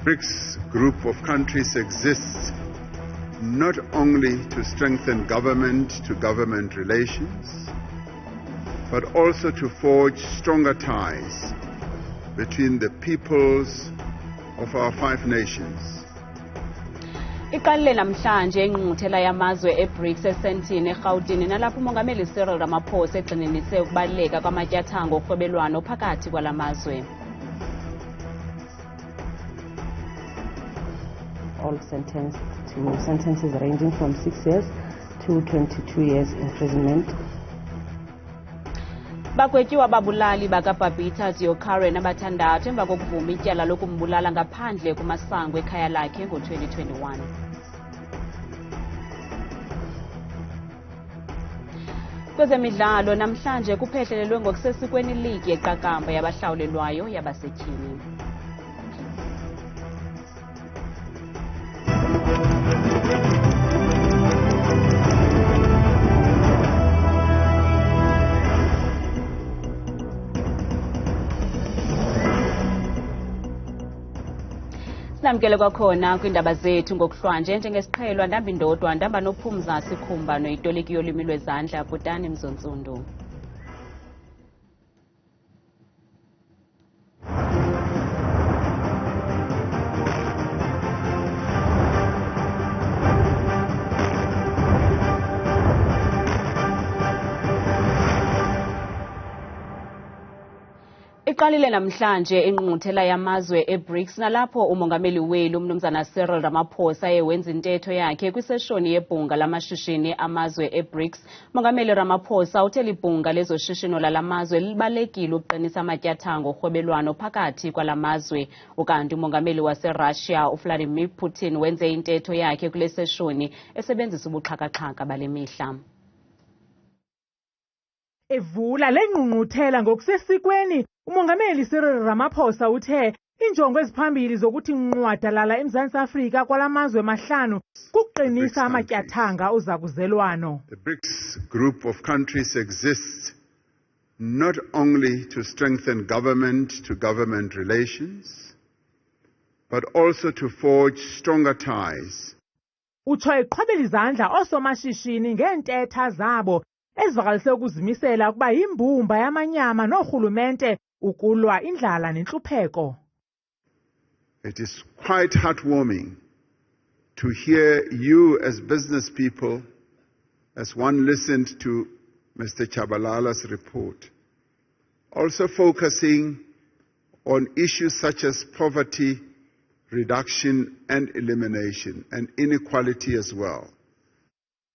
BRICS group of countries exists not only to strengthen government-to-government relations, but also to forge stronger ties between the peoples of our five nations. Iqalile namhlanje ingqungquthela yamazwe e-BRICS esentini eGauteng nalapho umongameli Cyril Ramaphosa egxininise ukubaluleka kwamatyathanga orhwebelwano phakathi kwalamazwe. All sentenced to sentences ranging from 6 years to 22 years imprisonment. Bagwetyiwe ababulali baka Babita nabathandathu emva kokuvuma ityala lokumbulala ngaphandle kumasango ekhaya lakhe ngo-2021. Kwezemidlalo namhlanje kuphehlelelwe ngokusesikweni iligi yeqakamba yabahlawulelwayo yabasetyhini. Namkele kwakhona kwiindaba zethu ngokuhlwanje njengesiqhelwa ndamba indodwa ndamba nophumza sikhumba noyitoliki yolwimi lwezandla Bhutani Mzontsundu. Iqalile namhlanje ingqungquthela yamazwe e-BRICS nalapho umongameli welu umnumzana Cyril Ramaphosa ewenza intetho yakhe kwiseshoni yebhunga lamashishini amazwe e-BRICS. Umongameli Ramaphosa uthe libhunga lezoshishino lalamazwe libalekile ukuqinisa amatyathanga orhwebelwano phakathi kwalamazwe. Ukanti umongameli waseRussia uVladimir Putin wenze intetho yakhe kule seshoni esebenzisa ubuxhakaxhaka bale mihla. Evula lengqungquthela ngokusesikweni umongameli Cyril Ramaphosa uthe injongo eziphambili zokuthi nqwadalala eMzantsi Afrika kwalamazwe mahlanu kuqinisa amatyathanga ozakuzelwano. The BRICS group of countries exists not only to strengthen government-to-government relations, but also to forge stronger ties. Utsho eqhwabela izandla oosomashishini ngeentetha zabo ezivakalise ukuzimisela ukuba yimbumba yamanyama noorhulumente ukulwa indlala nentlupheko. It is quite heartwarming to hear you as business people, as one listened to Mr. Chabalala's report, also focusing on issues such as poverty reduction and elimination, and inequality as well.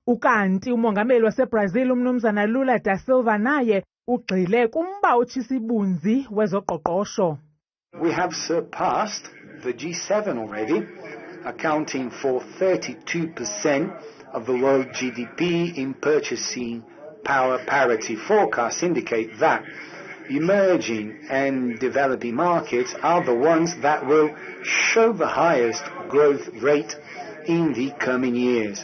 Ukanti umongameli waseBrazil umnumzana Lula da Silva naye ugxile kumba otshisa wezoqoqosho. We have surpassed the G7 already, accounting for 32% of the world GDP in purchasing power parity. Forecasts indicate that emerging and developing markets are the ones that will show the highest growth rate in the coming years.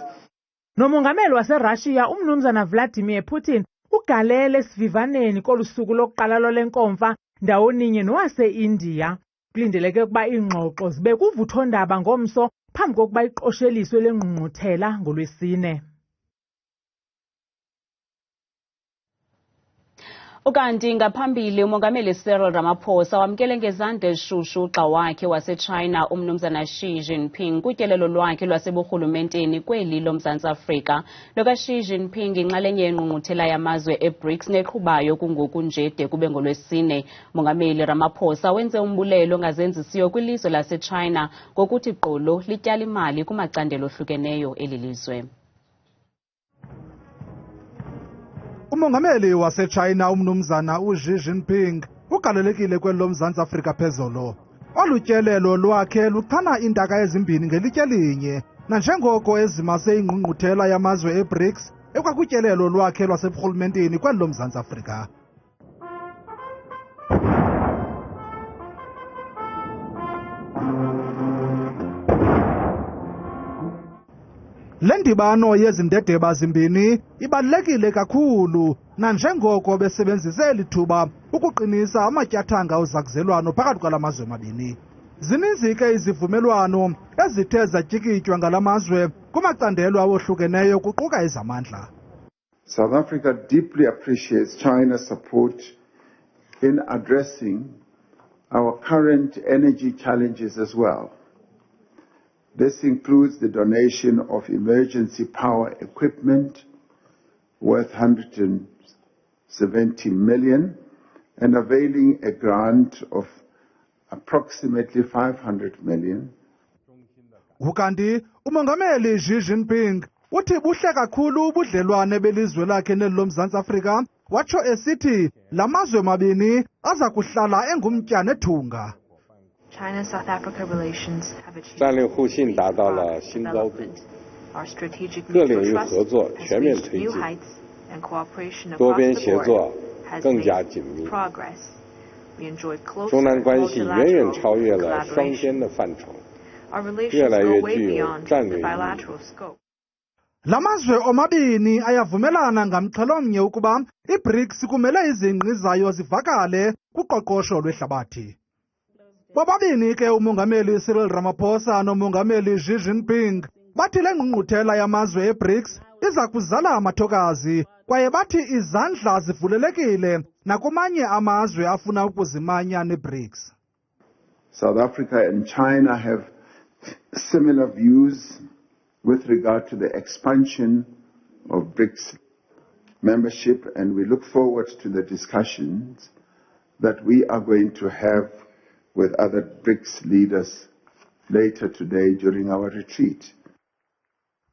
Nomongameli waseRussia umnumzana Vladimir Putin ugalele esivivaneni kolusuku lokuqala lolenkomfa ndawoninye nowase-India. Kulindeleke ukuba iingxoxo zibe kuvuthondaba ngomso phambi kokuba iqosheliswe lengqungquthela ngoLwesine. Ukanti ngaphambili umongameli Cyril Ramaphosa wamkele ngezandla eshushu ugxa wakhe waseChina umnumzana Xi Jinping kutyelelo lwakhe lwaseburhulumenteni kweli loMzantsi Afrika. Loka Xi Jinping inxalenye yengqungquthela yamazwe e-BRICS neqhubayo kungoku nje de kube ngoLwesine. Umongameli Ramaphosa wenze umbulelo ongazenzisiyo kwilizwe laseChina ngokuthi qolo lityala imali kumacandelo ohlukeneyo eli lizwe. Umongameli waseChina umnumzana Xi Jinping ugalelekile kweli loMzantsi Afrika phezolo. Olutyelelo lwakhe luchana iintaka ezimbini ngelitye linye, nanjengoko ezimase ingqungquthela yamazwe e-BRICS ekwakutyelelo lwakhe lwaseburhulumenteni kweli loMzantsi Afrika. Le ndibano yezindedeba zimbini ibalulekile kakhulu nanjengoko besebenzise eli thuba ukuqinisa amatyathanga ozakuzelwano phakathi kwalamazwe mabini. zininzi ke izivumelwano ezithe zatyikitywa ngala mazwe kumacandelo awohlukeneyo kuquka ezamandla. South Africa deeply appreciates China's support in addressing our current energy challenges as well. This includes the donation of emergency power equipment worth 170 million and availing a grant of approximately 500 million. Ukanti umongameli Xi Jinping uthi buhle kakhulu ubudlelwane belizwe lakhe nelomzantsi Afrika, watsho esithi la mazwe mabini aza kuhlala engumtya nethunga. China-South Africa relations have achieved 战略互信达到了新高度， Our strategic 各领 mutual 域 trust 合作 has 全面 reached 推 new 进， heights, and cooperation 多 across 边 the 协作 board has 更加 made 紧密， progress. We enjoy close 中南关系远远 multilateral 超越了双边 collaboration. 的范畴， Our 越 relations 来 go 越 way 具有 beyond 战 the 略意义。 bilateral scope. La mazwe omabini ayavumelana ngamxhelomnye ukuba i-BRICS kumele izingqi zayo zivakale kuqoqosho lwehlabathi. Bobabini ke umongameli Cyril Ramaphosa nomongameli Xi Jinping bathi le ngqungquthela yamazwe e-BRICS iza kuzala amathokazi kwaye bathi izandla zivulelekile nakumanye amazwe afuna ukuzimanya ne-BRICS. South Africa and China have similar views with regard to the expansion of BRICS membership, and we look forward to the discussions that we are going to have with other BRICS leaders later today during our retreat.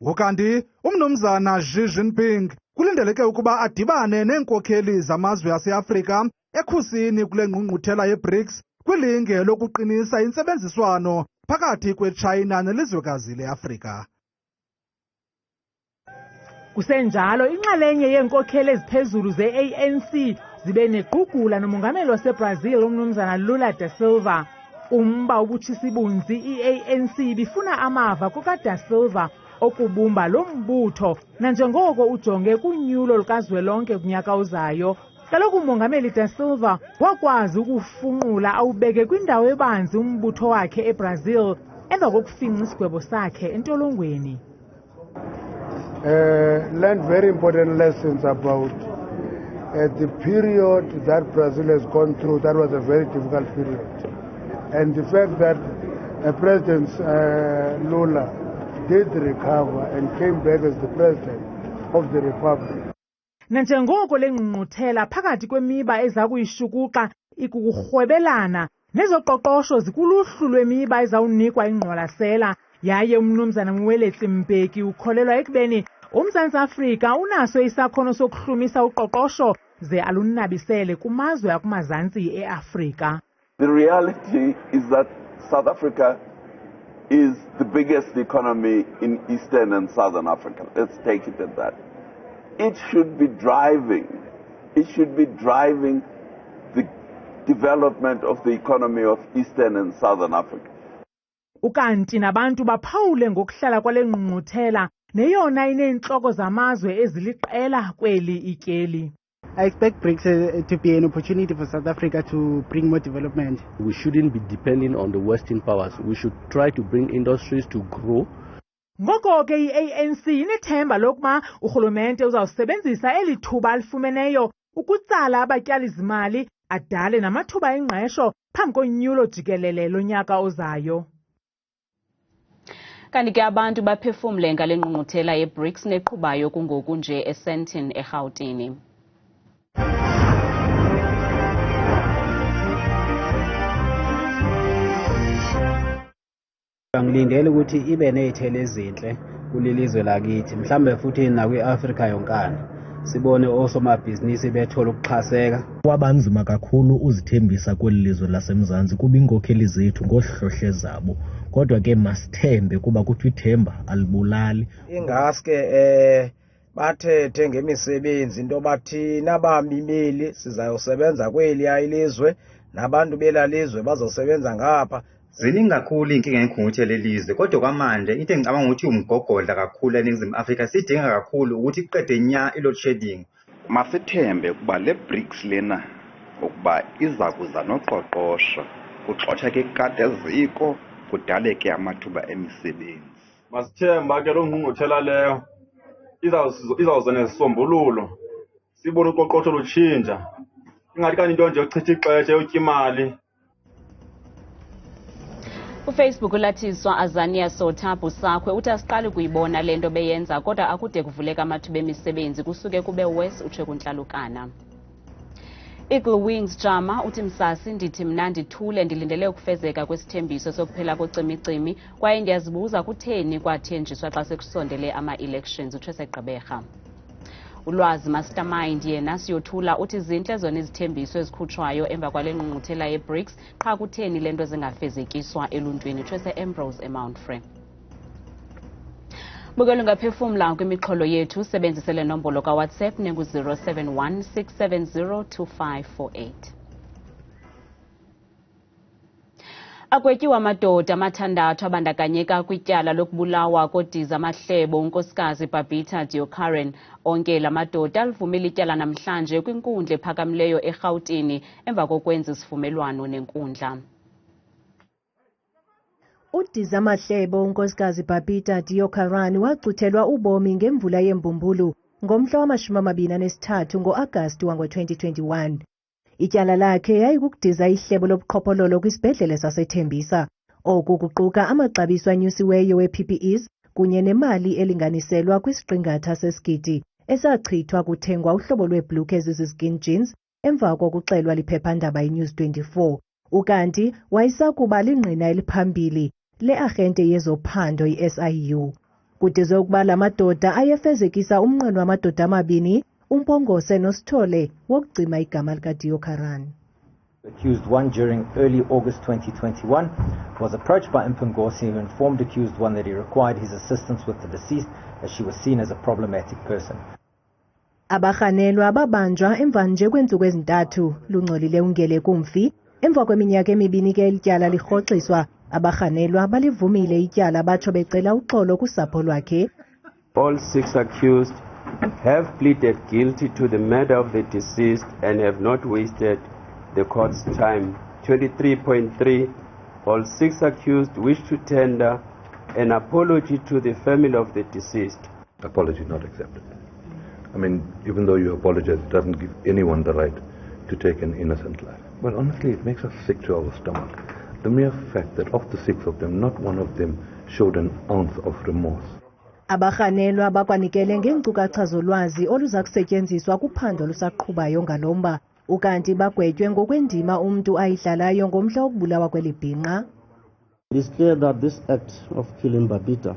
Ukanti umnumzana Xi Jinping kulindeleke ukuba adibane neenkokheli zamazwe aseAfrika ekhusini kule ngqungquthela ye-BRICS kwilinge lokuqinisa intsebenziswano phakathi kweChina nelizwekazi leAfrika. Kusenjalo inxalenye yeenkokheli eziphezulu ze-ANC zibe nequgula nomongameli waseBrazil umnumzana Lula da Silva. Umba ubutshisa ibunzi i-ANC bifuna amava kuka-da Silva okubumba lo mbutho nanjengoko ujonge kunyulo lukazwelonke kunyaka uzayo. Kaloku umongameli da Silva wakwazi ukufunqula awubeke kwindawo ebanzi umbutho wakhe eBrazil emva kokufinqa isigwebo sakhe entolongweni. Learned very important lessons about the period that Brazil has gone through. That was a very difficult period. And the fact that President Lula did recover and came back as the president of the republic. Nanjengoko le ngqungquthela phakathi kwemiba eza kuyishukuxa ikukurhwebelana nezoqoqosho zikuluhlu lwemiba ezawunikwa ingqwalasela, yaye umnumzana Mweletsi Mbeki ukholelwa ekubeni uMzantsi Afrika unaso isakhono sokuhlumisa uqoqosho ze alunabisele kumazwe akumazantsi eAfrika. The reality is that South Africa is the biggest economy in Eastern and Southern Africa. Let's take it at that. It should be driving the development of the economy of Eastern and Southern Africa. Ukanti nabantu baphawule ngokuhlala kwale ngqungquthela neyona ineentloko zamazwe eziliqela kweli ityeli. I expect BRICS to be an opportunity for South Africa to bring more development. We shouldn't be depending on the Western powers. We should try to bring industries to grow. Ngoko ke i-ANC inethemba lokuba urhulumente uzawusebenzisa eli thuba alifumeneyo ukutsala abatyalizimali adale namathuba engqesho phambi konyulo jikelele lonyaka ozayo. Kanti ke abantu baphefumle ngale ngqungquthela ye-BRICS neqhubayo kungoku nje eSandton eRhawutini. Ngilindele ukuthi ibe nezithelo ezinhle kulelizwe lakithi, mhlambe futhi nakwi-Afrika yonkana. Sibone osomabhizinisi bethola ukuxhaseka. Kwabanzima kakhulu uzithembisa kweli lizwe laseMzantsi kuba iinkokheli zethu ngohlohle zabo. Kodwa ke masithembe kuba kuthi ithemba alibulali. Ingaske bathethe ngemisebenzi into bathina bamimeli sizayosebenza kweli ilizwe nabantu belalizwe bazosebenza ngapha. Ziningi kakhulu inkinga engqungquthela elizwe, kodwa kwamanje into engicabanga ukuthi umgogodla kakhulu eNingizimu Afrika sidinga kakhulu ukuthi iqede nya i-load shedding. Masithembe ukuba le BRICS lena ukuba iza kuza noqoqosho kugxotheke ikati eziko, kudaleke amathuba emisebenzi. Masithemba ke lo ngqungquthela leyo izawuza nesisombululo. Sibone uqoqosho lutshintsha. Ingathi kanti into nje yochitha ixesha yotya imali. uFacebook ulathiswa Azania Sotha Busakwe uthi asiqali kuyibona lento beyenza kodwa akude kuvuleka amathuba emisebenzi kusuke kube wase utshe kuntlalukana. Eagle Wings Jama uthi Msasi ndithi mna ndithule ndilindele ukufezeka kwesithembiso sokuphela kocimicimi kwaye ndiyazibuza kutheni kwathenjiswa xa sekusondele ama-elections uThwese Gqeberha. Ulwazi Mastermind yena siyothula uthi zinhle zona izithembiso ezikhutshwayo emva kwale ngqungquthela ye-BRICS qha kutheni lento zingafezekiswa eluntwini uThwese Ambrose eMount Frere. Bukela ungaphefumla kwimixholo yethu sebenzisele nombolo ka-WhatsApp nengu-071 670 2548. Bagwetyiwe amadoda amathandathu abandakanyeka kwityala lokubulawa kodiza amahlebo unkosikazi Babita onke la madoda alivumile ityala namhlanje kwinkundla ephakamileyo eRhawutini emva kokwenza isivumelwano nenkundla. Udiza amahlebo unkosikazi Babita wacuthelwa ubomi ngemvula yembumbulu ngomhla wama-23 ngo-Agasti wango-2021. Ityala lakhe yayikukudiza ihlebo lobuqhophololo kwisibhedlele saseThembisa. Oku kuquka amaxabiso anyusiweyo we-PPEs kunye nemali elinganiselwa kwisiqingatha sesigidi esachithwa kuthengwa uhlobo lweebhluke eziziskin jeans emva kokuxelwa liphephandaba iNews24. Ukanti wayesakuba lingqina eliphambili le-arhente yezophando i-SIU. Kudizwe ukuba la madoda ayefezekisa umnqweno wamadoda amabini umpongose noSithole wokucima igama likaDiokaran. Accused one during early August 2021 was approached by Mpongose who informed accused one that he required his assistance with the deceased as she was seen as a problematic person. Abarhanelwa babanjwa emva nje kweentsuku ezintathu lungcolile ungele kumfi emva kweminyaka emibini ke ityala lirhoxiswa. Abarhanelwa balivumile ityala batsho becela uxolo kusapho lwakhe. All 6 accused have pleaded guilty to the murder of the deceased and have not wasted the court's time. 23.3. All 6 accused wish to tender an apology to the family of the deceased. Apology not accepted. I mean, even though you apologize, it doesn't give anyone the right to take an innocent life. Well, honestly, it makes us sick to our stomach. The mere fact that of the 6 of them, not one of them showed an ounce of remorse. Abarhanelwa bakwanikele ngeenkcukacha zolwazi oluza kusetyenziswa kuphando lusaqhubayo ngalomba. Ukanti bagwetywe ngokwendima umntu ayidlalayo ngomhla wokubulawa kweli bhinqa. It is clear that this act of killing Babita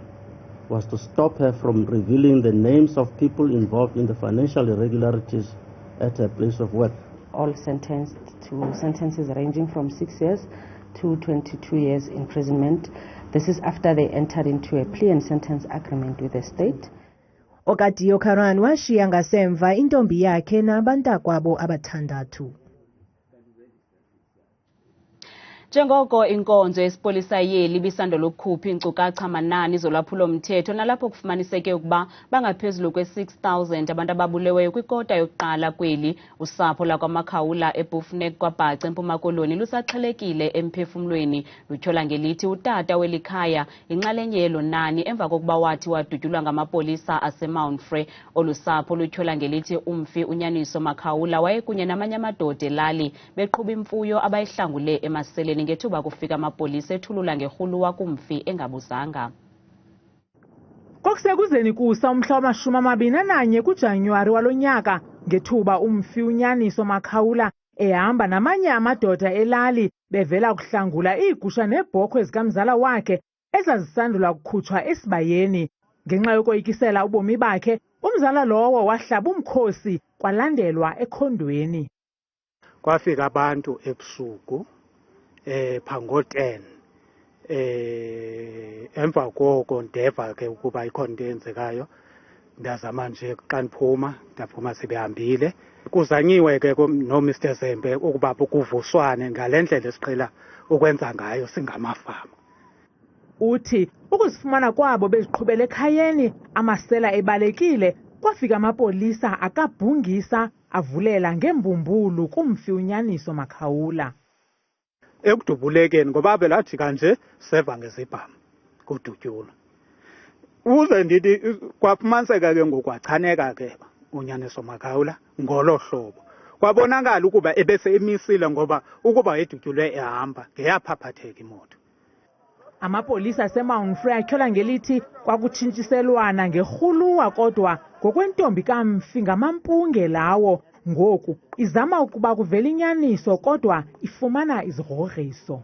was to stop her from revealing the names of people involved in the financial irregularities at her place of work. All sentenced to sentences ranging from 6 years to 22 years imprisonment. This is after they entered into a plea and sentence agreement with the state. Okadiokaran washiya ngasemva intombi yakhe nabantakwabo abathandathu. Njengoko inkonzo yesipolisa yeli bisandolo kukhupha inkcukacha manani zolwaphulo-mthetho nalapho kufumaniseke ukuba bangaphezulu kwe-6,000 abantu ababuleweyo kwikota yokuqala kweli usapho lakwa-Makaula eBafuna kwaBaca eMpuma Koloni lusaxhelekile emphefumlweni lutyhola ngelithi utata weli khaya inxalenye yelo nani emva kokuba wathi wadutyulwa ngamapolisa aseMount Frere. Olu sapho lutyhola ngelithi umfi unyaniso Makaula wayekunye namanye amadoda elali beqhuba imfuyo abayihlangule emaseleni ngethuba kufika amapolisa ethulula ngerhuluwa kumfi engabuzanga. Kokusekuzeni kusa umhla wama-21 kuJanuwari walo nyaka ngethuba umfi unyaniso Makaula ehamba namanye amadoda elali bevela kuhlangula iigusha neebhokhwe zikamzala wakhe ezazisandula kukhutshwa esibayeni. Ngenxa yokoyikisela ubomi bakhe, umzala lowo wahlaba umkhosi kwalandelwa ekhondweni. Kwafika abantu ebusuku phango-10 emva koko ndeva ke ukuba ikhona into eyenzekayo. Ndazama nje xa ndaphuma sebehambile. Kuzanyiwe ke no-Mr. Zembe ukuba kuvuswane ngale ndlela esiqhela ukwenza ngayo singamafama. Uthi ukuzifumana kwabo beziqhubela ekhayeni amasela ebalekile kwafika amapolisa akabhungisa avulela ngembumbulu kumfi unyaniso Makaula. ekudubulekeni ngoba belathi kanje seva ngezibhamu kudutyulwa. Uze ndithi kwafumaniseka ke ngokwachaneka ke unyaniso Makaula ngolo hlobo. Kwabonakala ukuba ebese emisile ngoba ukuba edutyulwe ehamba ngeyaphaphatheka imoto. Amapolisa aseMount Frere atyhola ngelithi kwakutshintshiselwana ngerhuluwa kodwa ngokwentombi kamfi ngamampunge lawo ngoku izama ukuba kuvela inyaniso kodwa ifumana izigrogriso.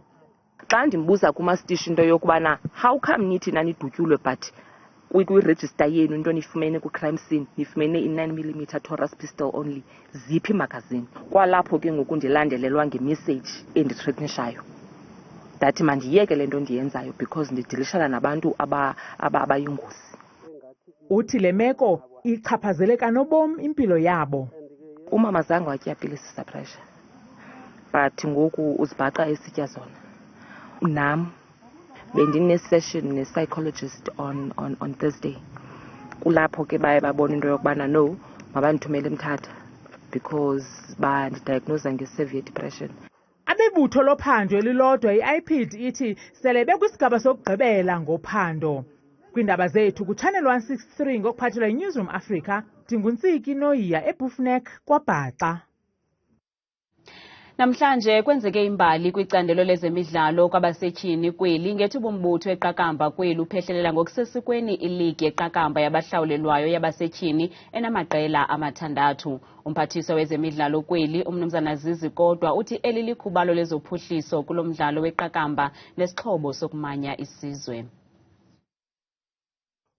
Xa ndimbuza kumastishi into yokubana how come nithi nanidutyulwe but kwi-register yenu into nifumene ku-crime scene nifumene i-9mm Taurus pistol only ziphi magazini. Kwalapho ke ngoku ndilandelelwa ngemessage endithreatenishayo ndathi mandiyeke le nto ndiyenzayo because ndidilishana nabantu abayingozi. Uthi le meko ichaphazele kanobom impilo yabo. Umama zange watya pilisi pressure but ngoku uzibhaqa esitya zona. Nam bendine-session ne-psychologist on Thursday. Kulapho ke baye babona into yokubana no mabandithumele eMthatha because bandidiagnosa nge-severe depression. Abebutho lophando elilodwa i-IPID ithi sele bekwisigaba sokugqibela ngophando. Kwiindaba zethu kuChannel 163 ngokuphathelwa yiNewsroom Africa, ndinguntsiki Noyiya eBuffneck kwaBhaxa. Namhlanje kwenzeke imbali kwicandelo lezemidlalo kwabasetyhini kweli ngethuba umbutho weqakamba kweli uphehlelela ngokusesikweni iligi yeqakamba yabahlawulelwayo yabasetyhini enamaqela amathandathu. Umphathiswa wezemidlalo kweli umnumzana Zizi kodwa uthi eli likhubalo lezophuhliso kulo mdlalo weqakamba nesixhobo sokumanya isizwe.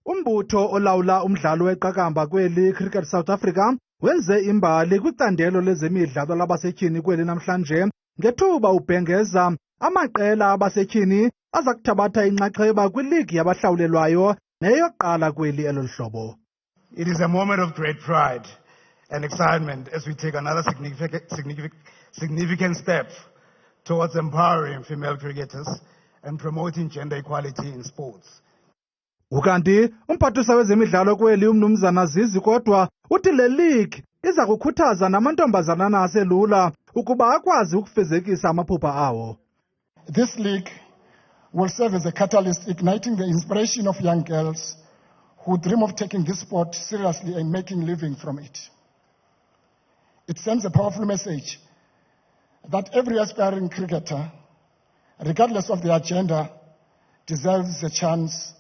Umbutho olawula umdlalo weqakamba kweli Cricket South Africa wenze imbali kwicandelo lezemidlalo labasetyhini kweli namhlanje ngethuba ubhengeza amaqela abasetyhini aza kuthabatha inxaxheba kwiligi yabahlawulelwayo neyoqala kweli eloluhlobo. It is a moment of great pride and excitement as we take another significant step towards empowering female cricketers and promoting gender equality in sports. Ukanti umphathiswa wezemidlalo kweli umnumzana Zizi kodwa uthi le league iza kukhuthaza namantombazana aselula ukuba akwazi ukufezekisa amaphupha awo. This league will serve as a catalyst igniting the inspiration of young girls who dream of taking this sport seriously and making a living from it. It sends a powerful message that every aspiring cricketer, regardless of their gender, deserves a chance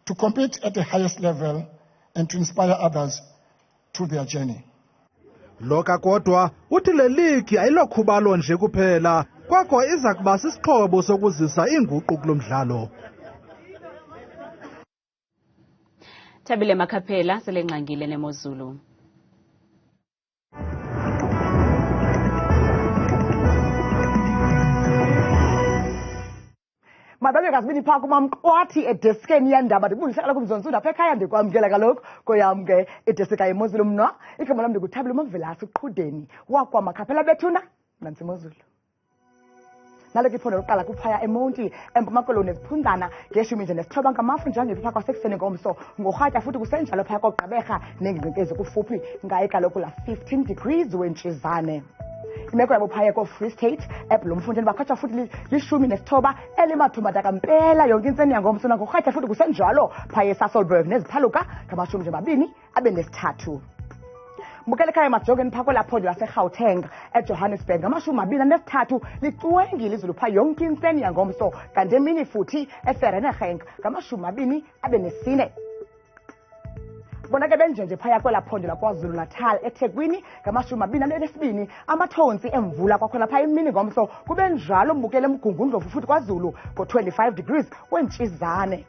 to compete at the highest level and to inspire others through their journey. Loka kodwa uthi le league ayilokhubalo nje kuphela kwakho iza kuba sisixhobo sokuzisa inguqu kulo mdlalo. Thabile Makhaphela selengqangile neMozulu. Mababe kasibini phaa kumamqwathi edeskeni yandaba ndibulisa kaloku mzonzulu apha ekhaya ndikwamkela kaloku koyam ke idesika yeMozulu mna igama lam ndikuthabile uMvelasi uqhudeni kwa-Makaula bethuna nantsi Imozulu. Nalo ke iphondo lokuqala kuphaya eMonti eMpuma Koloni eziphunzana nge-19 ngamafu njengephi phaa kwasekuseni ngomso ngorhatya futhi kusenjalo phaya koGqeberha nengqinkezi kufuphi ngaye kaloku la 15 degrees wentshizane. Imeko yabo phaya ko-Free State eBloemfontein bakhatshwa futhi 19 elimathumata kampela yonke intseni yangomso ngorhatya futhi kusenjalo phaya eSasolburg neziphaluka nge-23. Mbukele ekhaya emajongeni phaa kwelaphondo laseGauteng eJohannesburg nge-23 licwengile izulu phaa yonke intseni yangomso kanti emini futhi eVereniging nge-24. Bona ke benjenje phaya kwelaphondo laKwaZulu Natal eThekwini nge-22 amathontsi emvula kwakhona phaya emini ngomso kube njalo mbukele emgungundlovu futhi kwaZulu ngo-25 degrees wentshizane.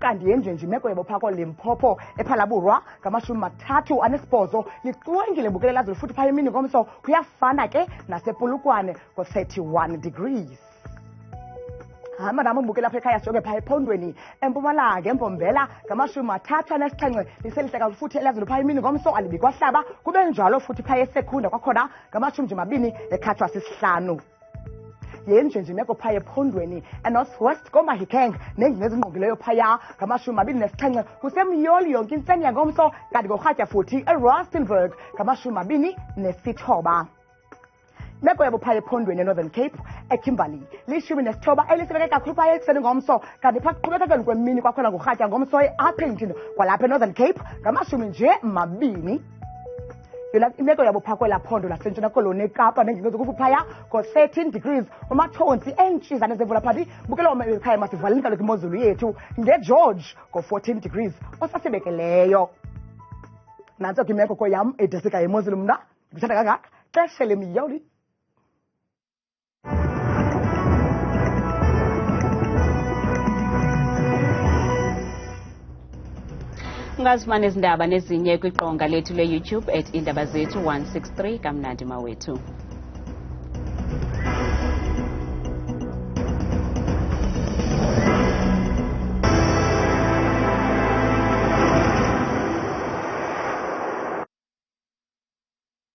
Kanti yenjenje imeko yabo phaa koLimpopo ePhalaburwa nge-38 licwengile mbukele lazulu futhi phaya emini ngomso kuyafana ke nasePolokwane ngo-31 degrees. Hamba nami mbukela apha ekhaya sijonge phaya ephondweni eMpumalanga eMpombela nge-37 liselihle futhi elazulu phaya emini ngomso alibi kwahlaba kube njalo futhi phaya eSekunda kwakhona nge-25 ekhathwa sisihlanu. Yenjenje imeko phaya ephondweni eNorthwest koMahikeng nengingezi ngqongileyo phaya nge-27 kusemyoli yonke intseni yangomso kanti ngorhatya futhi eRustenburg nge-29. Meko yabuphaya ephondweni eNorthern Cape eKimberley li-19 elisebeke kakhulu phaya ekuseni ngomso kanti phaa kuqhubekekeni kwemini kwakhona ngurhatya ngomso e-Appington kwalapha eNorthern Cape nje 20. Imeko yabupha kwela phondo lasentshona koloni eKapa nengingqi zokuphaya ngo-13 degrees umathontsi entshizane zemvula phakathi bukela ekhaya masivaleni kaloku imozulu yethu ngeGeorge ngo-14 degrees osasibekeleyo. Nantso ke imeko koyam edesika imozulu mna ndithanda kangaka xesha lemiyoli. Ungazifumana izindaba nezinye kwiqonga lethu le-YouTube @Iindaba Zethu 163 kamnandi mawethu.